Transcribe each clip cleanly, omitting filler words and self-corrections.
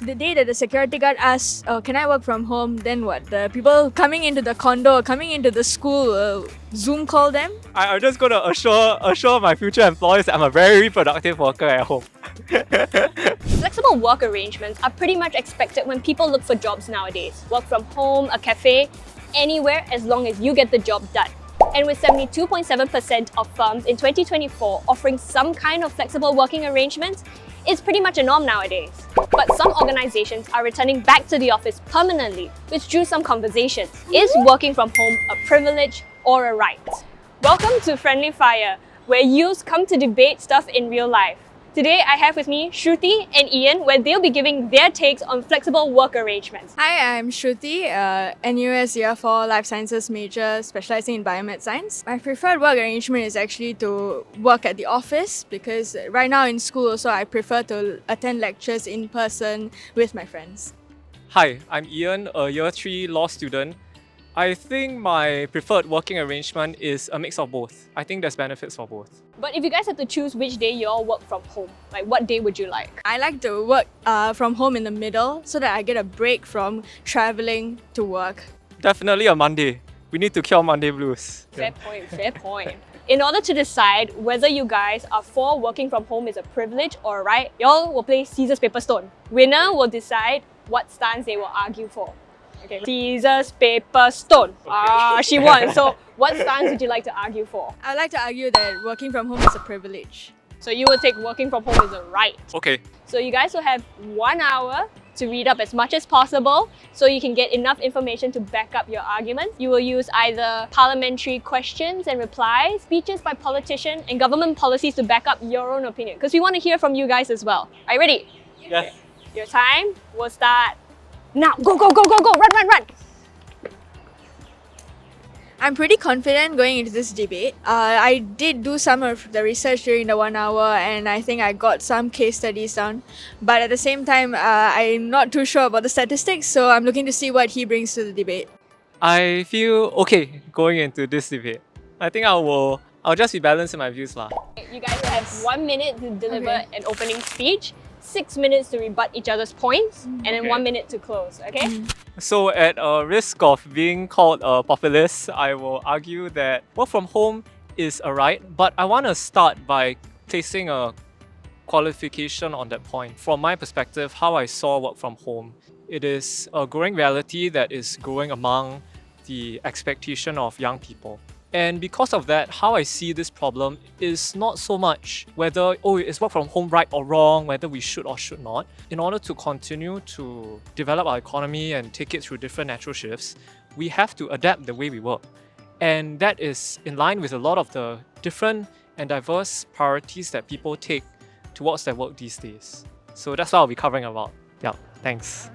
The day that the security guard asks, oh, can I work from home, then what? The people coming into the condo, coming into the school, Zoom call them? I'm just going to assure my future employers that I'm a very productive worker at home. Flexible work arrangements are pretty much expected when people look for jobs nowadays. Work from home, a cafe, anywhere as long as you get the job done. And with 72.7% of firms in 2024 offering some kind of flexible working arrangements, it's pretty much a norm nowadays. But some organizations are returning back to the office permanently, which drew some conversations. Is working from home a privilege or a right? Welcome to Friendly Fire, where youths come to debate stuff in real life. Today, I have with me Shruti and Ian, where they'll be giving their takes on flexible work arrangements. Hi, I'm Shruti, NUS Year 4 Life Sciences major, specializing in biomed science. My preferred work arrangement is actually to work at the office because right now in school also I prefer to attend lectures in person with my friends. Hi, I'm Ian, a Year 3 law student. I think my preferred working arrangement is a mix of both. I think there's benefits for both. But if you guys have to choose which day you all work from home, like what day would you like? I like to work from home in the middle so that I get a break from traveling to work. Definitely a Monday. We need to cure Monday blues. Fair point, fair point. In order to decide whether you guys are for working from home is a privilege or a right, y'all will play scissors, paper, stone. Winner will decide what stance they will argue for. Okay. Scissors, paper, stone. She won. So what stance would you like to argue for? I like to argue that working from home is a privilege. So you will take working from home as a right. Okay. So you guys will have 1 hour to read up as much as possible so you can get enough information to back up your argument. You will use either parliamentary questions and replies, speeches by politicians, and government policies to back up your own opinion. Because we want to hear from you guys as well. Are you ready? Yes. Your time will start now. Go, go, go, go, go. Run, run, run. I'm pretty confident going into this debate. I did do some of the research during the 1 hour and I think I got some case studies down. But at the same time, I'm not too sure about the statistics, so I'm looking to see what he brings to the debate. I feel okay going into this debate. I think I'll just be balanced in my views lah. You guys will have 1 minute to deliver an opening speech, 6 minutes to rebut each other's points, and then 1 minute to close, okay? So at risk of being called a populist, I will argue that work from home is a right, but I want to start by placing a qualification on that point. From my perspective, how I saw work from home, it is a growing reality that is growing among the expectation of young people. And because of that, how I see this problem is not so much whether, is work from home right or wrong, whether we should or should not. In order to continue to develop our economy and take it through different natural shifts, we have to adapt the way we work. And that is in line with a lot of the different and diverse priorities that people take towards their work these days. So that's what I'll be covering about. Yeah, thanks.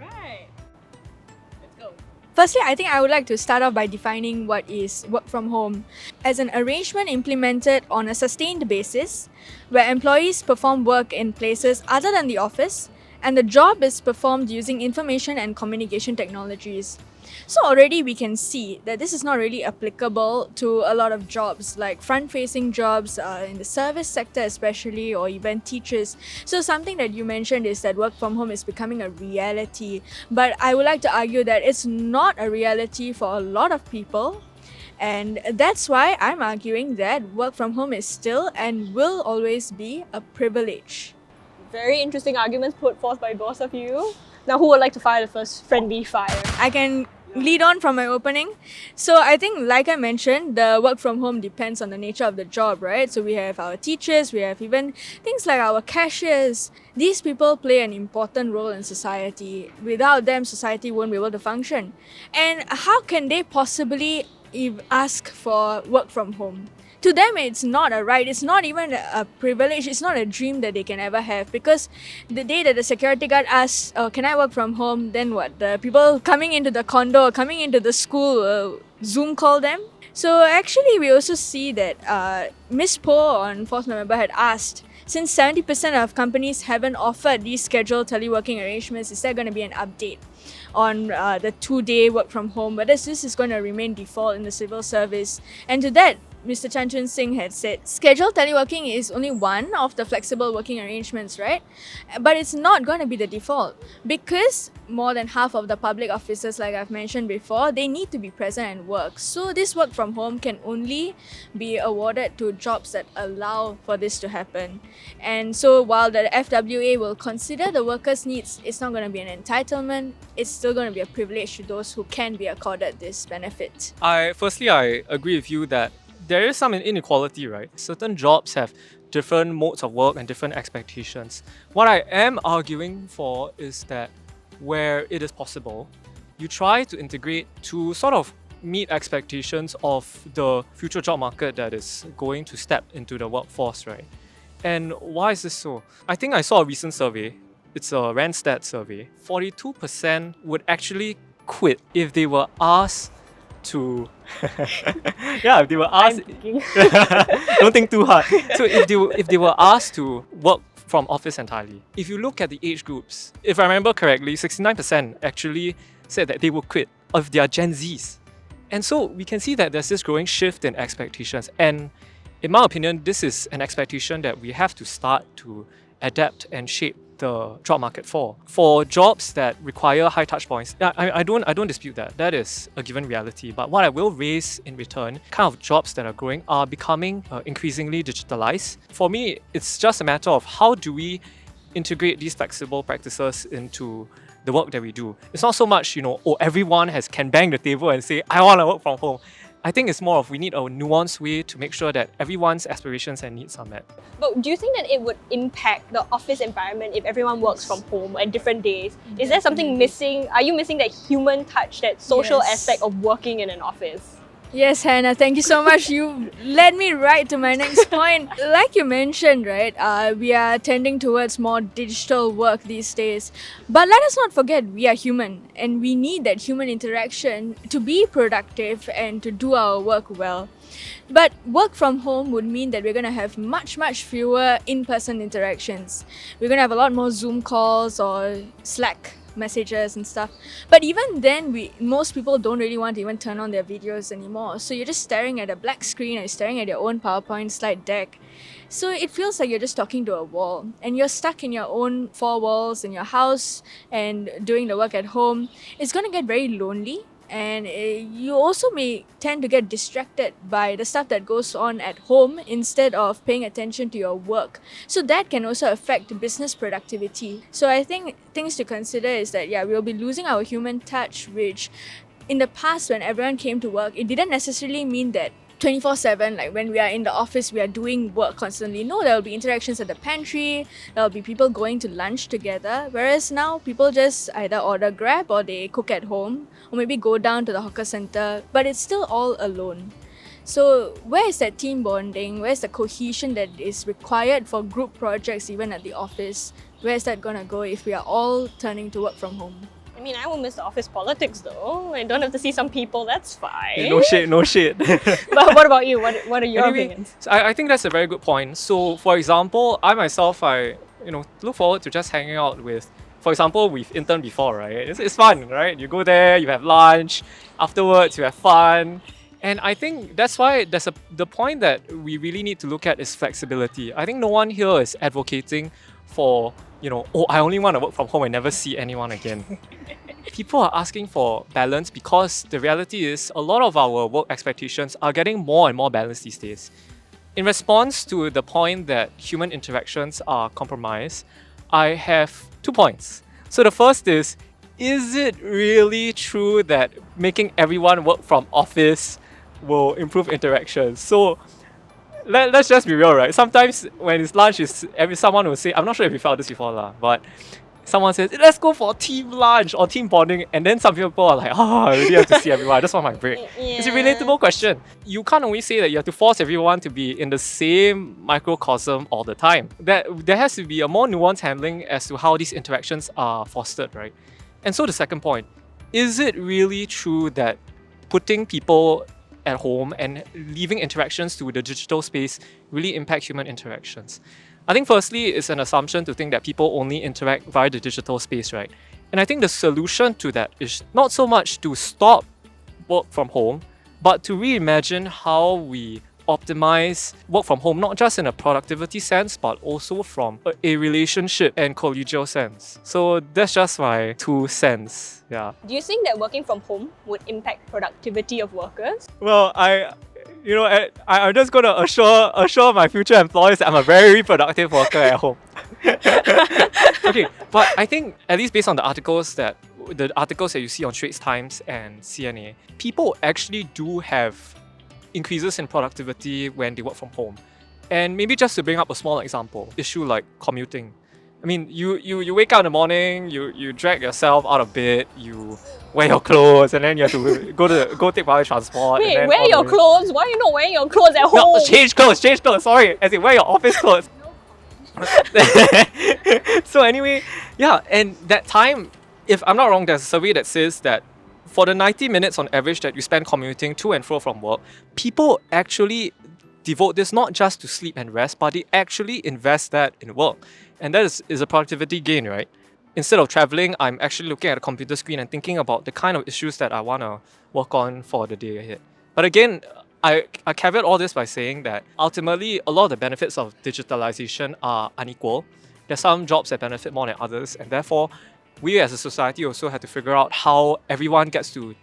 Firstly, I think I would like to start off by defining what is work from home as an arrangement implemented on a sustained basis where employees perform work in places other than the office and the job is performed using information and communication technologies. So already we can see that this is not really applicable to a lot of jobs like front-facing jobs in the service sector especially, or even teachers. So something that you mentioned is that work from home is becoming a reality, but I would like to argue that it's not a reality for a lot of people. And that's why I'm arguing that work from home is still and will always be a privilege. Very interesting arguments put forth by both of you. Now who would like to fire the first friendly fire? I can lead on from my opening. So I think, like I mentioned, the work from home depends on the nature of the job, right? So we have our teachers, we have even things like our cashiers. These people play an important role in society. Without them, society won't be able to function. And how can they possibly ask for work from home? To them, it's not a right, it's not even a privilege, it's not a dream that they can ever have, because the day that the security guard asks, oh, can I work from home, then what? The people coming into the condo, coming into the school, Zoom call them. So actually, we also see that Ms. Po on 4th November had asked, since 70% of companies haven't offered these scheduled teleworking arrangements, is there going to be an update on the 2-day work from home, whether this is going to remain default in the civil service? And to that, Mr. Chan Chun Sing had said, scheduled teleworking is only one of the flexible working arrangements, right? But it's not going to be the default because more than half of the public officers, like I've mentioned before, they need to be present and work. So this work from home can only be awarded to jobs that allow for this to happen. And so while the FWA will consider the workers' needs, it's not going to be an entitlement. It's still going to be a privilege to those who can be accorded this benefit. Firstly, I agree with you that there is some inequality, right? Certain jobs have different modes of work and different expectations. What I am arguing for is that where it is possible, you try to integrate to sort of meet expectations of the future job market that is going to step into the workforce, right? And why is this so? I think I saw a recent survey. It's a Randstad survey. 42% would actually quit if they were asked to yeah, if they were asked don't think too hard. So if they were asked to work from office entirely, if you look at the age groups, if I remember correctly, 69% actually said that they would quit if they are Gen Zs. And so we can see that there's this growing shift in expectations, and in my opinion, this is an expectation that we have to start to adapt and shape the job market for. For jobs that require high touch points, I don't dispute that. That is a given reality. But what I will raise in return, kind of jobs that are growing are becoming increasingly digitalized. For me, it's just a matter of how do we integrate these flexible practices into the work that we do. It's not so much, everyone can bang the table and say, I want to work from home. I think it's more of we need a nuanced way to make sure that everyone's aspirations and needs are met. But do you think that it would impact the office environment if everyone works from home at different days? Is there something missing? Are you missing that human touch, that social aspect of working in an office? Yes, Hannah, thank you so much. You led me right to my next point. Like you mentioned, right, we are tending towards more digital work these days. But let us not forget, we are human and we need that human interaction to be productive and to do our work well. But work from home would mean that we're going to have much fewer in-person interactions. We're going to have a lot more Zoom calls or Slack messages and stuff. But even then, most people don't really want to even turn on their videos anymore. So you're just staring at a black screen or you're staring at your own PowerPoint slide deck. So it feels like you're just talking to a wall and you're stuck in your own four walls in your house and doing the work at home. It's going to get very lonely. And you also may tend to get distracted by the stuff that goes on at home instead of paying attention to your work. So that can also affect business productivity. So I think things to consider is that, we'll be losing our human touch, which in the past when everyone came to work, it didn't necessarily mean that 24/7, like when we are in the office, we are doing work constantly. No, there will be interactions at the pantry, there will be people going to lunch together. Whereas now, people just either order Grab or they cook at home, or maybe go down to the hawker center, but it's still all alone. So where is that team bonding? Where's the cohesion that is required for group projects even at the office? Where's that gonna go if we are all turning to work from home? I mean, I will miss the office politics though. I don't have to see some people, that's fine. Hey, no shit. But what about you? What are your opinions? So I think that's a very good point. So for example, I myself, look forward to just hanging out with, for example, we've interned before, right? It's fun, right? You go there, you have lunch, afterwards you have fun. And I think that's why the point that we really need to look at is flexibility. I think no one here is advocating for, I only want to work from home and never see anyone again. People are asking for balance because the reality is a lot of our work expectations are getting more and more balanced these days. In response to the point that human interactions are compromised, I have 2 points. So the first is it really true that making everyone work from office will improve interactions? So let's just be real, right? Sometimes when it's lunch, someone will say, I'm not sure if you felt this before, but someone says, let's go for team lunch or team bonding, and then some people are like, I really have to see everyone, I just want my break. It's a relatable question. You can't always say that you have to force everyone to be in the same microcosm all the time. There has to be a more nuanced handling as to how these interactions are fostered, right? And so the second point, is it really true that putting people at home and leaving interactions to the digital space really impact human interactions? I think firstly, it's an assumption to think that people only interact via the digital space, right? And I think the solution to that is not so much to stop work from home, but to reimagine how we optimize work from home, not just in a productivity sense, but also from a relationship and collegial sense. So that's just my 2 cents. Yeah. Do you think that working from home would impact productivity of workers? Well, I'm just gonna assure my future employees that I'm a very productive worker at home. Okay, but I think at least based on the articles that you see on Straits Times and CNA, people actually do have increases in productivity when they work from home. And maybe just to bring up a small example, issue like commuting. I mean, you wake up in the morning, you drag yourself out of bed, you wear your clothes, and then you have to go take public transport. Wait, and then wear your clothes? Why are you not wearing your clothes at home? No, change clothes. Sorry, as in wear your office clothes. So anyway, yeah, and that time, if I'm not wrong, there's a survey that says that for the 90 minutes on average that you spend commuting to and fro from work, people actually devote this not just to sleep and rest, but they actually invest that in work. And that is a productivity gain, right? Instead of traveling, I'm actually looking at a computer screen and thinking about the kind of issues that I want to work on for the day ahead. But again, I caveat all this by saying that ultimately, a lot of the benefits of digitalization are unequal. There's some jobs that benefit more than others, and therefore, we as a society also have to figure out how everyone gets to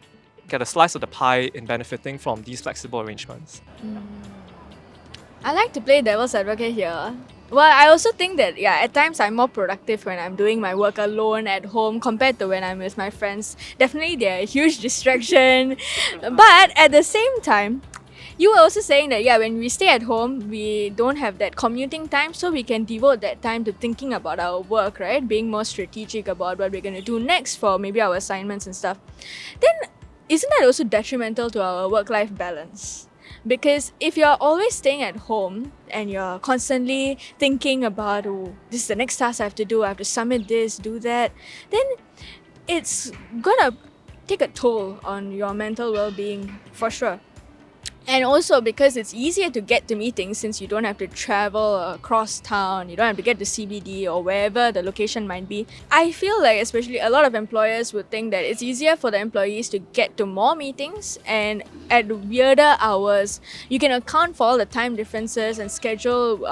get a slice of the pie in benefiting from these flexible arrangements. I like to play devil's advocate here. Well, I also think that, yeah, at times I'm more productive when I'm doing my work alone at home compared to when I'm with my friends. Definitely, they're a huge distraction. But at the same time, you were also saying that, yeah, when we stay at home, we don't have that commuting time, so we can devote that time to thinking about our work, right? Being more strategic about what we're going to do next for maybe our assignments and stuff. Then, isn't that also detrimental to our work-life balance? Because if you're always staying at home and you're constantly thinking about, oh, this is the next task I have to do, I have to submit this, do that, then it's gonna take a toll on your mental well-being for sure. And also because it's easier to get to meetings since you don't have to travel across town, you don't have to get to CBD or wherever the location might be. I feel like especially a lot of employers would think that it's easier for the employees to get to more meetings and at weirder hours. You can account for all the time differences and schedule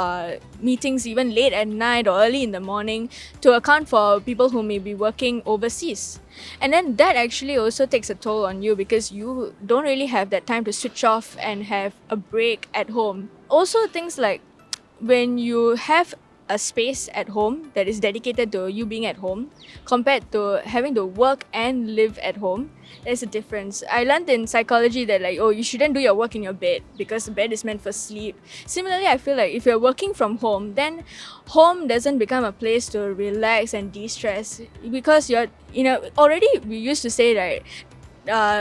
meetings even late at night or early in the morning to account for people who may be working overseas. And then that actually also takes a toll on you because you don't really have that time to switch off and have a break at home. Also, things like when you have a space at home that is dedicated to you being at home compared to having to work and live at home, there's a difference. I learned in psychology that you shouldn't do your work in your bed because the bed is meant for sleep. Similarly, I feel like if you're working from home, then home doesn't become a place to relax and de-stress because already we used to say that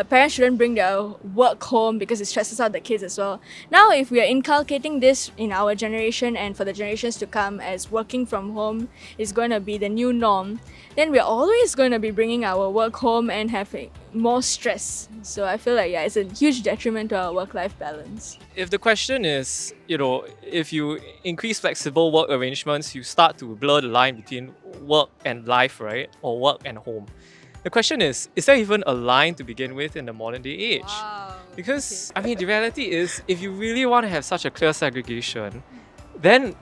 parents shouldn't bring their work home because it stresses out the kids as well. Now, if we are inculcating this in our generation and for the generations to come as working from home is going to be the new norm, then we're always going to be bringing our work home and having more stress. So I feel like, yeah, it's a huge detriment to our work-life balance. If the question is, if you increase flexible work arrangements, you start to blur the line between work and life, right? Or work and home. The question is there even a line to begin with in the modern day age? Wow. Because, the reality is, if you really want to have such a clear segregation, then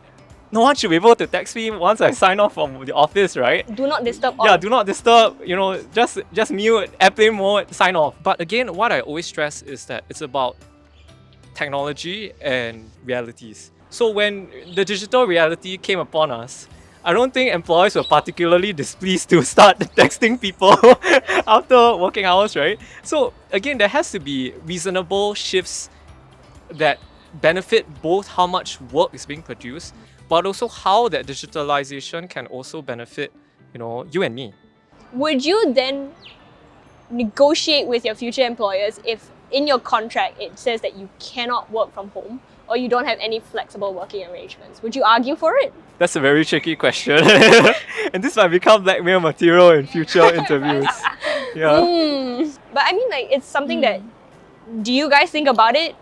no one should be able to text me once I sign off from the office, right? Do not disturb Yeah, on. do not disturb, just mute, airplane mode, sign off. But again, what I always stress is that it's about technology and realities. So when the digital reality came upon us, I don't think employers were particularly displeased to start texting people after working hours, right? So again, there has to be reasonable shifts that benefit both how much work is being produced, but also how that digitalization can also benefit, you and me. Would you then negotiate with your future employers if in your contract it says that you cannot work from home or you don't have any flexible working arrangements? Would you argue for it? That's a very tricky question. And this might become blackmail material in future interviews. Yeah. But it's something that, do you guys think about it?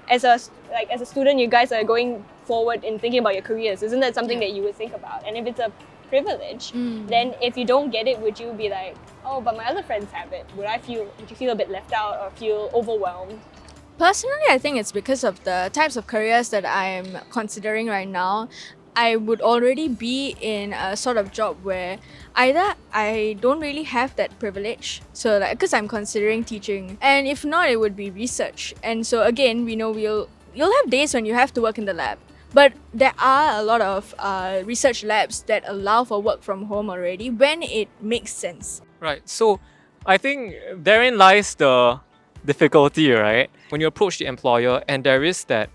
As a student, you guys are going forward in thinking about your careers. Isn't that something that you would think about? And if it's a privilege, then if you don't get it, would you be like, oh, but my other friends have it? Would you feel a bit left out or feel overwhelmed? Personally, I think it's because of the types of careers that I'm considering right now. I would already be in a sort of job where either I don't really have that privilege, so like because I'm considering teaching, and if not, it would be research. And so again, we know you'll have days when you have to work in the lab, but there are a lot of research labs that allow for work from home already when it makes sense. Right. So I think therein lies the difficulty, right? When you approach the employer and there is that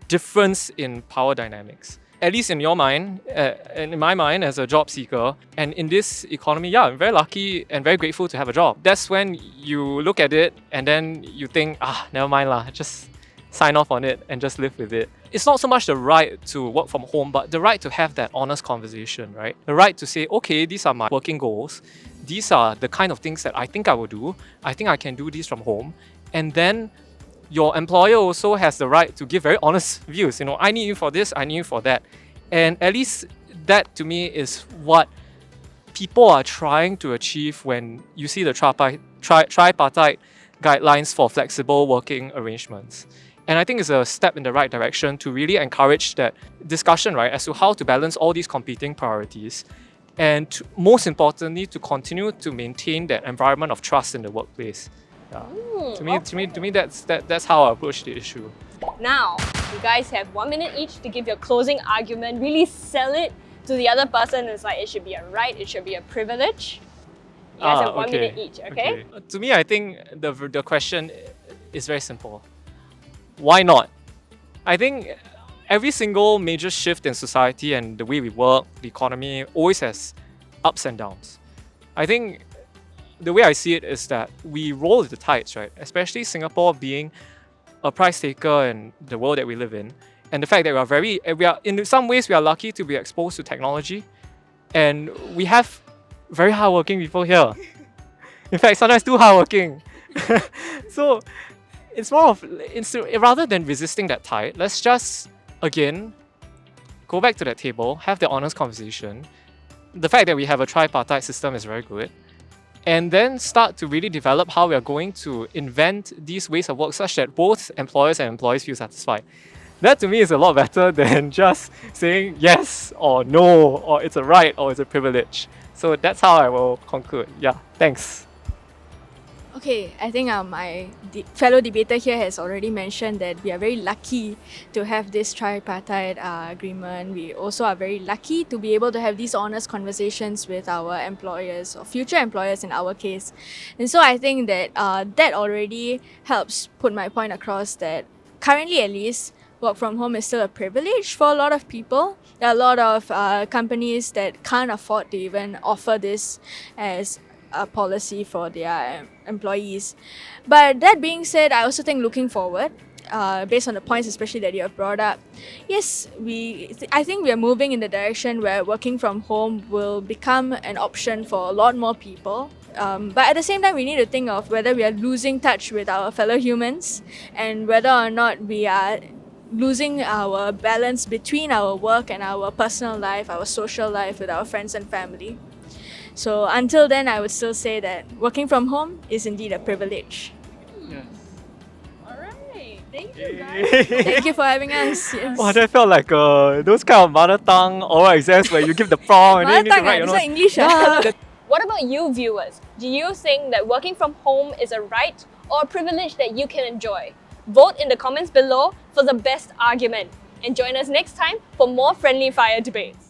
difference in power dynamics. At least in your mind, and in my mind as a job seeker, and in this economy, yeah, I'm very lucky and very grateful to have a job. That's when you look at it and then you think, never mind lah, just sign off on it and just live with it. It's not so much the right to work from home, but the right to have that honest conversation, right? The right to say, okay, these are my working goals. These are the kind of things that I think I will do. I think I can do these from home. And then your employer also has the right to give very honest views. I need you for this, I need you for that. And at least that to me is what people are trying to achieve when you see the tripartite guidelines for flexible working arrangements. And I think it's a step in the right direction to really encourage that discussion, right, as to how to balance all these competing priorities. And most importantly, to continue to maintain that environment of trust in the workplace. Yeah. To me, that's how I approach the issue. Now, you guys have 1 minute each to give your closing argument, really sell it to the other person. It's like it should be a right, it should be a privilege. You guys have 1 minute each, okay? To me, I think the question is very simple. Why not? I think every single major shift in society and the way we work, the economy, always has ups and downs. I think the way I see it is that we roll with the tides, right? Especially Singapore being a price taker in the world that we live in, and the fact that we are in some ways we are lucky to be exposed to technology, and we have very hardworking people here. In fact, sometimes too hardworking. So it's more of rather than resisting that tide, let's just again go back to that table, have the honest conversation. The fact that we have a tripartite system is very good. And then start to really develop how we are going to invent these ways of work such that both employers and employees feel satisfied. That to me is a lot better than just saying yes or no, or it's a right or it's a privilege. So that's how I will conclude. Yeah, thanks. Okay, I think my fellow debater here has already mentioned that we are very lucky to have this tripartite agreement. We also are very lucky to be able to have these honest conversations with our employers or future employers in our case. And so I think that that already helps put my point across that currently at least work from home is still a privilege for a lot of people. There are a lot of companies that can't afford to even offer this as a policy for their employees. But that being said, I also think looking forward, based on the points especially that you have brought up, yes, I think we are moving in the direction where working from home will become an option for a lot more people. But at the same time, we need to think of whether we are losing touch with our fellow humans and whether or not we are losing our balance between our work and our personal life, our social life with our friends and family. So until then, I would still say that working from home is indeed a privilege. Yes. Alright, thank you guys. Thank you for having us. Yes. Wow, that felt like those kind of mother tongue oral exams where you give the prompt and then you need to write your Mother tongue, notes. this is English. Yeah, What about you viewers? Do you think that working from home is a right or a privilege that you can enjoy? Vote in the comments below for the best argument. And join us next time for more friendly fire debates.